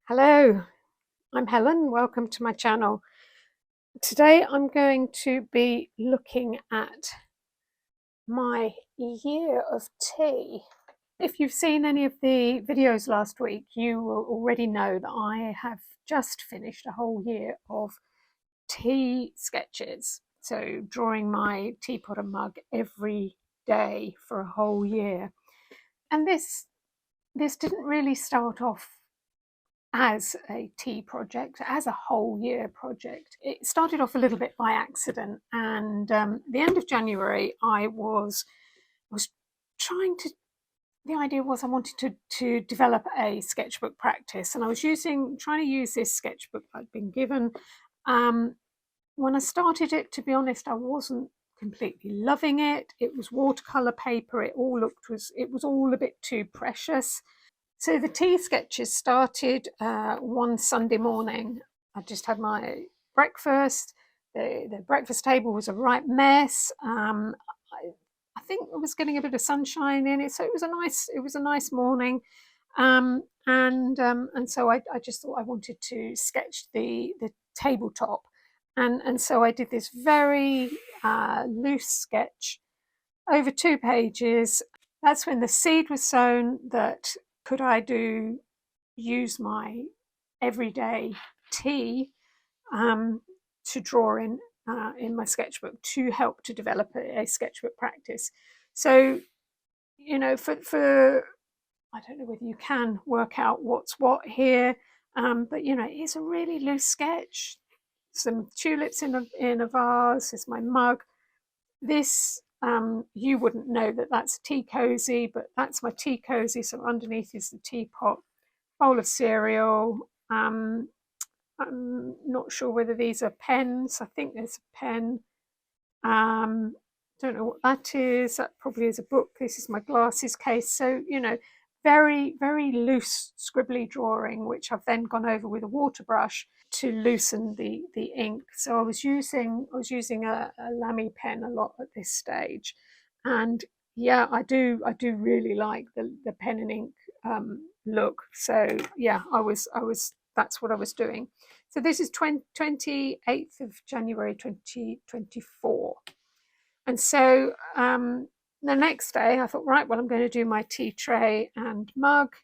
Hello, I'm Helen. Welcome to my channel. Today I'm going to be looking at my year of tea. If you've seen any of the videos last week, you will already know that I have just finished a whole year of tea sketches. So drawing my teapot and mug every day for a whole year. And this didn't really start off as a tea project, as a whole year project. It started off a little bit by accident, and the end of January, I was trying to. The idea was I wanted to develop a sketchbook practice, and I was trying to use this sketchbook I'd been given. When I started it, to be honest, I wasn't completely loving it. It was watercolor paper. It was all a bit too precious. So the tea sketches started one Sunday morning. I just had my breakfast. The breakfast table was a right mess. I think it was getting a bit of sunshine in it, so it was a nice morning. And so I just thought I wanted to sketch the tabletop, and so I did this very loose sketch over 2 pages. That's when the seed was sown that could I use my everyday tea to draw in my sketchbook to help to develop a sketchbook practice. So, for I don't know whether you can work out what's what here, but it's a really loose sketch. Some tulips in a vase. Is my mug. This you wouldn't know that that's a tea cozy, but that's my tea cozy. So underneath is the teapot, bowl of cereal. I'm not sure whether these are pens. I think there's a pen. Don't know what that is. That probably is a book. This is my glasses case. So very, very loose scribbly drawing, which I've then gone over with a water brush to loosen the ink. So I was using a Lamy pen a lot at this stage, and yeah, I do really like the pen and ink look. So yeah, I was that's what I was doing. So this is 28th of January 2024, and so the next day I thought, right, well, I'm going to do my tea tray and mug.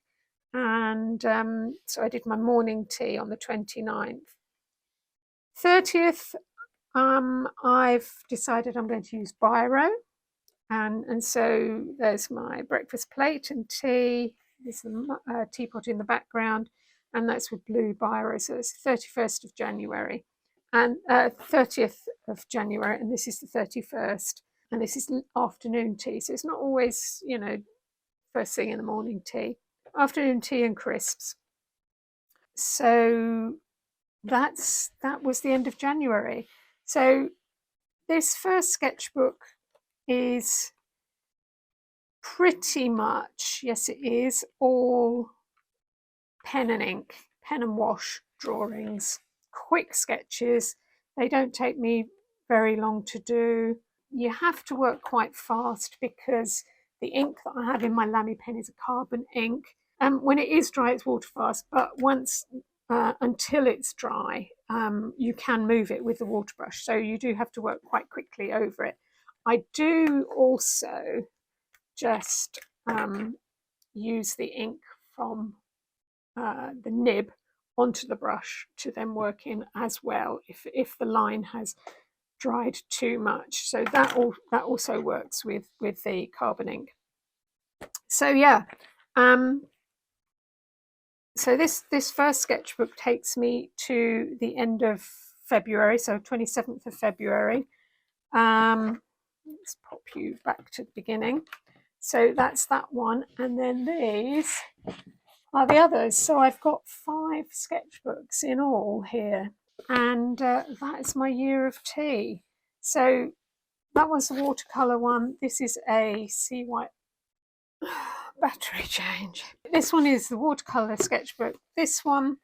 And so I did my morning tea on the 29th. 30th, I've decided I'm going to use biro. And so there's my breakfast plate and tea. There's the teapot in the background, and that's with blue biro. So it's 31st of January and 30th of January, and this is the 31st. And this is afternoon tea. So it's not always, first thing in the morning tea. Afternoon tea and crisps. So that was the end of January. So this first sketchbook is pretty much, yes it is, all pen and ink, pen and wash drawings, quick sketches. They don't take me very long to do. You have to work quite fast because the ink that I have in my Lamy pen is a carbon ink. When it is dry, it's water fast, but once until it's dry, you can move it with the water brush. So you do have to work quite quickly over it. I do also just use the ink from the nib onto the brush to then work in as well if the line has dried too much. So that also works with the carbon ink. So yeah, so this first sketchbook takes me to the end of February, so 27th of February. Let's pop you back to the beginning. So that's that one, and then these are the others. So I've got 5 sketchbooks in all here, and that is my year of tea. So that was the watercolor one. This is a sea white battery change. This one is the watercolor sketchbook. This one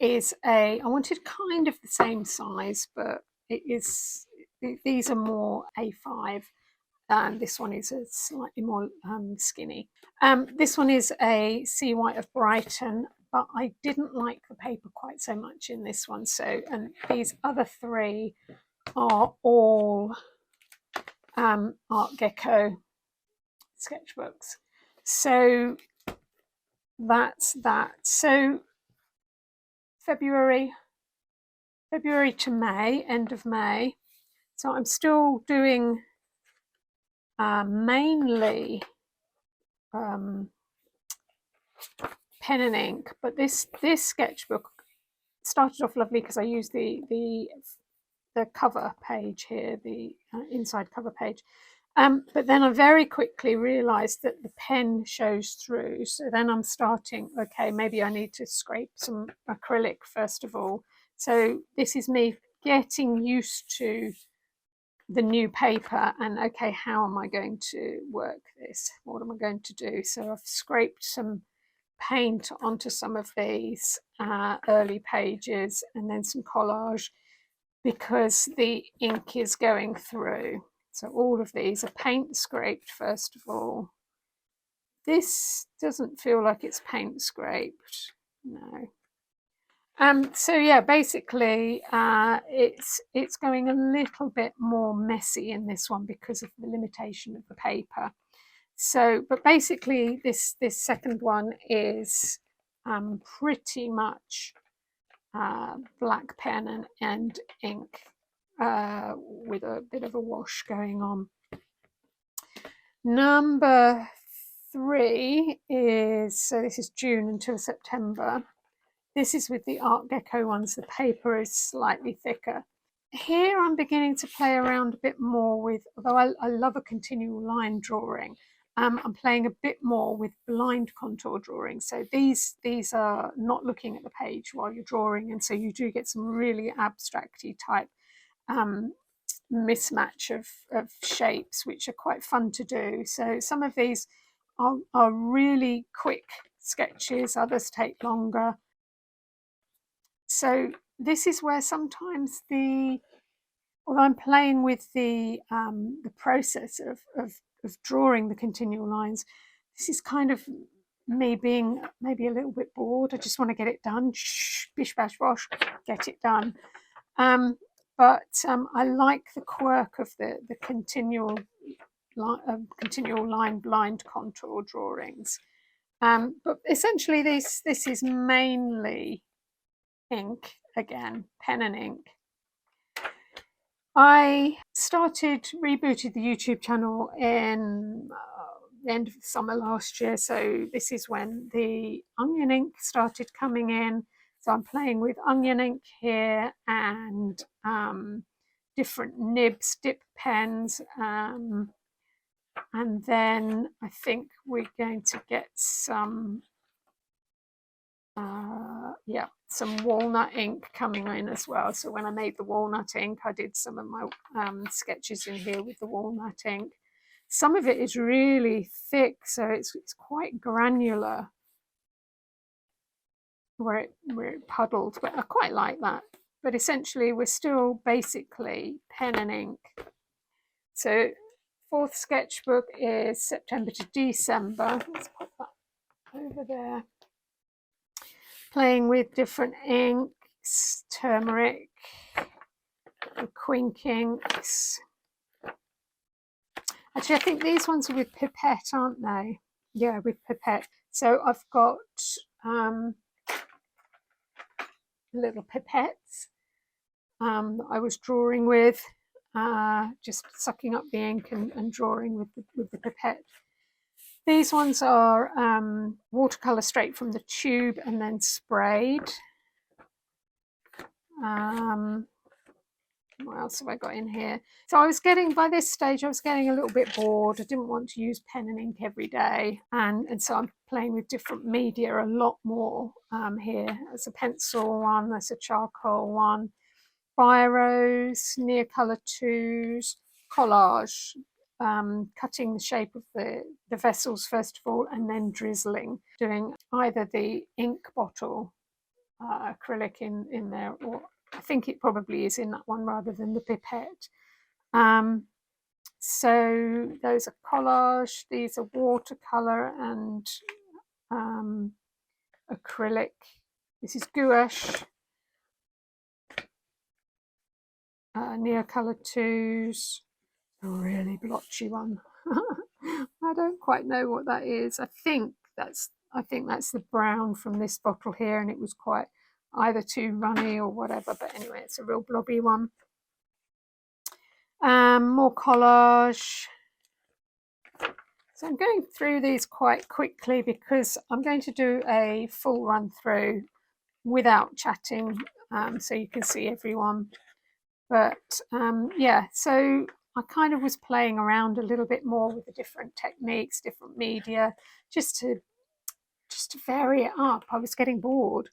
is I wanted kind of the same size, but these are more A5. and this one is a slightly more skinny. This one is a Sea White of Brighton, but I didn't like the paper quite so much in this one. So, and these other three are all Art Deco sketchbooks. So that's that. So February to May, end of May. So I'm still doing mainly pen and ink, but this sketchbook started off lovely because I used the cover page here, the inside cover page. But then I very quickly realized that the pen shows through. So then I'm starting, okay, maybe I need to scrape some acrylic first of all. So this is me getting used to the new paper and, okay, how am I going to work this? What am I going to do? So I've scraped some paint onto some of these early pages and then some collage because the ink is going through. So all of these are paint scraped first of all. This doesn't feel like it's paint scraped, no. So yeah, basically it's going a little bit more messy in this one because of the limitation of the paper. So, but basically this second one is pretty much black pen and ink with a bit of a wash going on. Number 3 is, so this is June until September. This is with the Art Deco ones. The paper is slightly thicker. Here I'm beginning to play around a bit more with, although I love a continual line drawing, I'm playing a bit more with blind contour drawing. So these are not looking at the page while you're drawing, and so you do get some really abstracty type mismatch of shapes, which are quite fun to do. So some of these are really quick sketches, others take longer. So this is where sometimes although I'm playing with the process of drawing the continual lines, this is kind of me being maybe a little bit bored. I just want to get it done. Shh, bish bash bosh, get it done. But I like the quirk of the continual line blind contour drawings. But essentially this is mainly ink, again, pen and ink. I rebooted the YouTube channel in the end of the summer last year. So this is when the onion ink started coming in. So I'm playing with onion ink here and different nibs, dip pens. And then I think we're going to get some some walnut ink coming in as well. So when I made the walnut ink, I did some of my sketches in here with the walnut ink. Some of it is really thick, so it's quite granular where it puddled, but I quite like that. But essentially we're still basically pen and ink. So 4th sketchbook is September to December. Let's pop that over there. Playing with different inks, turmeric, quink inks. Actually, I think these ones are with pipette, aren't they? Yeah, with pipette. So I've got little pipettes I was drawing with, just sucking up the ink and drawing with the pipette. These ones are watercolour straight from the tube and then sprayed. What else have I got in here? So by this stage, I was getting a little bit bored. I didn't want to use pen and ink every day. And so I'm playing with different media a lot more here. There's a pencil one, there's a charcoal one, biros, near colour 2s, collage, cutting the shape of the vessels first of all and then drizzling, doing either the ink bottle acrylic in there, or I think it probably is in that one rather than the pipette. So those are collage, these are watercolor and acrylic. This is gouache, Neocolor 2s, a really blotchy one. I don't quite know what that is. I think that's the brown from this bottle here, and it was quite either too runny or whatever, but anyway, it's a real blobby one. More collage. So I'm going through these quite quickly because I'm going to do a full run through without chatting, so you can see everyone. But yeah, so I kind of was playing around a little bit more with the different techniques, different media, just to vary it up. I was getting bored.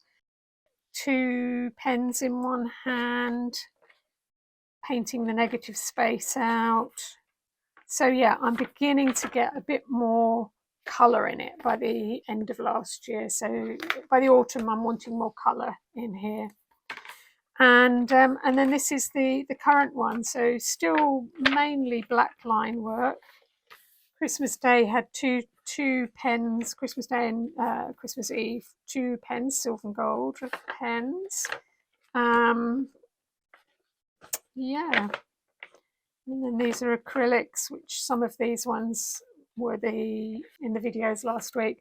2 pens in one hand, painting the negative space out. So yeah, I'm beginning to get a bit more colour in it by the end of last year. So by the autumn, I'm wanting more colour in here. And then this is the current one. So still mainly black line work. Christmas Day had two pens. Christmas Day and Christmas Eve, 2 pens, silver and gold pens. Yeah. And then these are acrylics, which some of these ones were in the videos last week.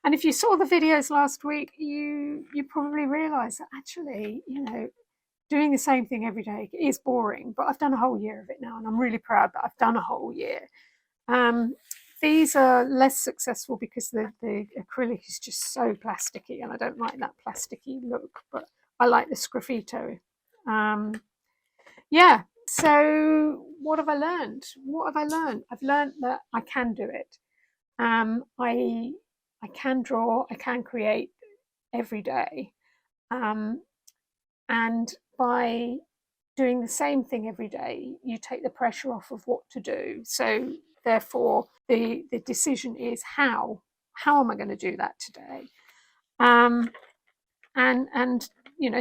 And if you saw the videos last week, you probably realise that actually, doing the same thing every day is boring. But I've done a whole year of it now, and I'm really proud that I've done a whole year. These are less successful because the acrylic is just so plasticky, and I don't like that plasticky look, but I like the sgraffito. Yeah, so what have I learned? I've learned that I can do it. I can draw, I can create every day. And by doing the same thing every day, you take the pressure off of what to do. So therefore, the decision is how am I going to do that today? And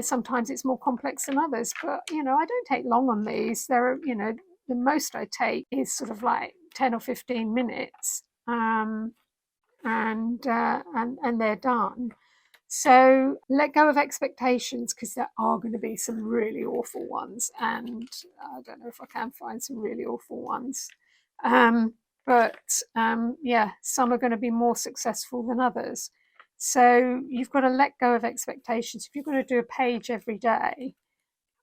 sometimes it's more complex than others, but I don't take long on these. The most I take is sort of like 10 or 15 minutes, and they're done. So let go of expectations, because there are going to be some really awful ones, and I don't know if I can find some really awful ones. But yeah, some are going to be more successful than others. So you've got to let go of expectations. If you're going to do a page every day,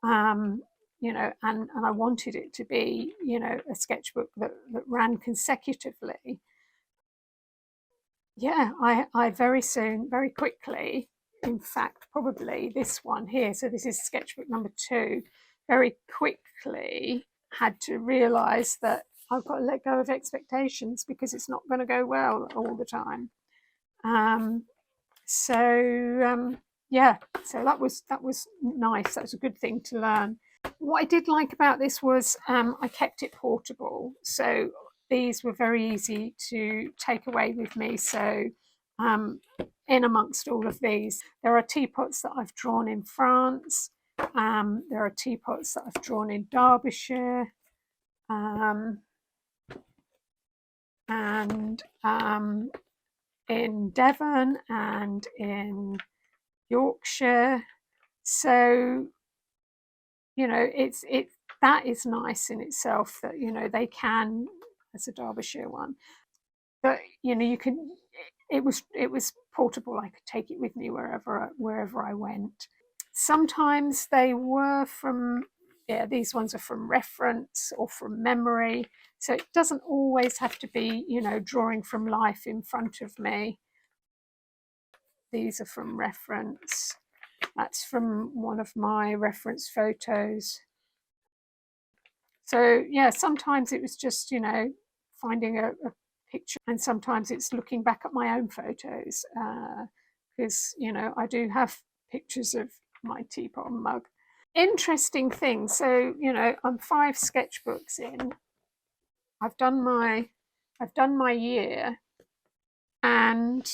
and I wanted it to be, a sketchbook that ran consecutively. Yeah, I very soon, very quickly, in fact, probably this one here, so this is sketchbook number 2, very quickly had to realise that I've got to let go of expectations, because it's not going to go well all the time. Yeah, so that was nice. That was a good thing to learn. What I did like about this was I kept it portable, so these were very easy to take away with me. So in amongst all of these, there are teapots that I've drawn in France. There are teapots that I've drawn in Derbyshire, and in Devon and in Yorkshire. So that is nice in itself, that they can, as a Derbyshire one, but you can, it was portable. I could take it with me wherever I went. Sometimes they were from, these ones are from reference or from memory, so it doesn't always have to be drawing from life in front of me. These are from reference. That's from one of my reference photos. So yeah, sometimes it was just finding a picture, and sometimes it's looking back at my own photos, because I do have pictures of my teapot and mug. Interesting thing. So I'm 5 sketchbooks in. I've done my year, and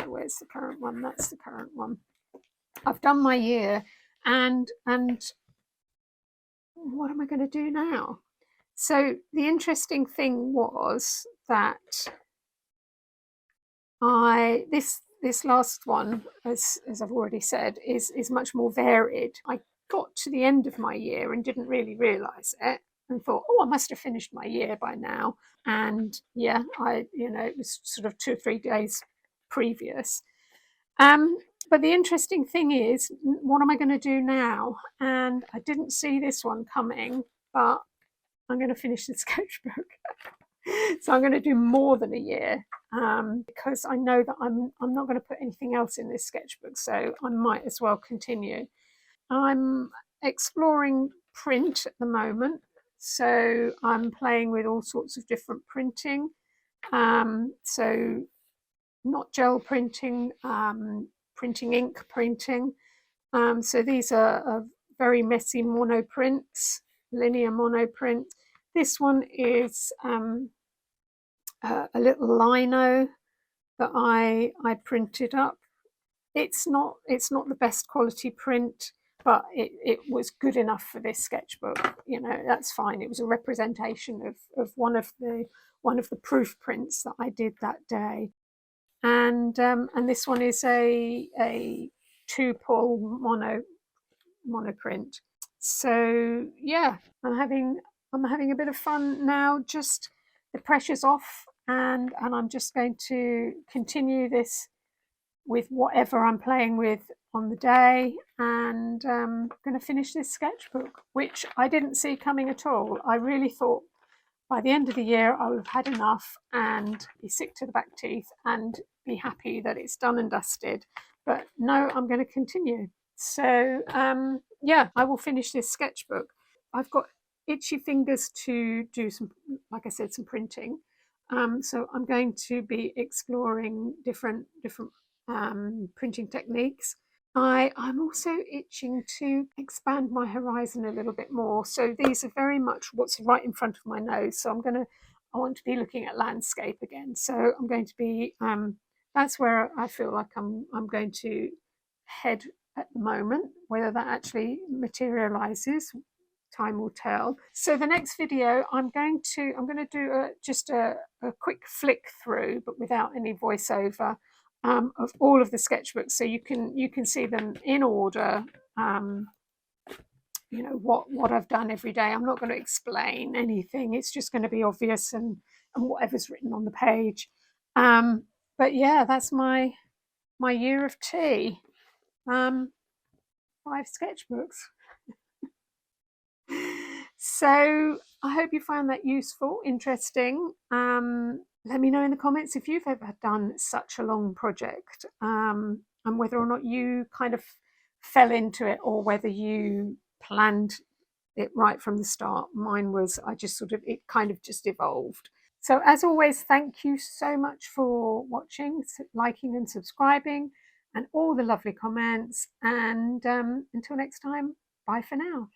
where's the current one? That's the current one. I've done my year, and what am I going to do now? So the interesting thing was that this last one, as I've already said, is much more varied. I got to the end of my year and didn't really realise it, and thought, oh, I must have finished my year by now. And yeah, it was sort of 2 or 3 days previous. But the interesting thing is, what am I going to do now? And I didn't see this one coming, but I'm going to finish the sketchbook. So I'm going to do more than a year, because I know that I'm not going to put anything else in this sketchbook, so I might as well continue. I'm exploring print at the moment, so I'm playing with all sorts of different printing. So not gel printing, printing ink printing. So these are very messy monoprints, linear monoprint. This one is a little lino that I printed up. It's not the best quality print, but it was good enough for this sketchbook. That's fine. It was a representation of one of the proof prints that I did that day. And this one is a 2-pull monoprint. So yeah, I'm having a bit of fun now. Just the pressure's off, and I'm just going to continue this with whatever I'm playing with on the day, and I'm going to finish this sketchbook, which I didn't see coming at all. I really thought by the end of the year I would have had enough and be sick to the back teeth and be happy that it's done and dusted. But no, I'm going to continue. So yeah, I will finish this sketchbook. I've got itchy fingers to do some, like I said, some printing. So I'm going to be exploring different printing techniques. I'm also itching to expand my horizon a little bit more. So these are very much what's right in front of my nose. So I want to be looking at landscape again. So I'm going to be, that's where I feel like I'm going to head at the moment. Whether that actually materializes, time will tell. So the next video, I'm going to do just a quick flick through, but without any voiceover, of all of the sketchbooks, so you can see them in order. What I've done every day. I'm not going to explain anything. It's just going to be obvious, and whatever's written on the page. But yeah, that's my year of tea. 5 sketchbooks. So I hope you found that useful, interesting. Let me know in the comments if you've ever done such a long project, and whether or not you kind of fell into it, or whether you planned it right from the start. Mine was, it kind of just evolved. So as always, thank you so much for watching, liking and subscribing, and all the lovely comments. And until next time, bye for now.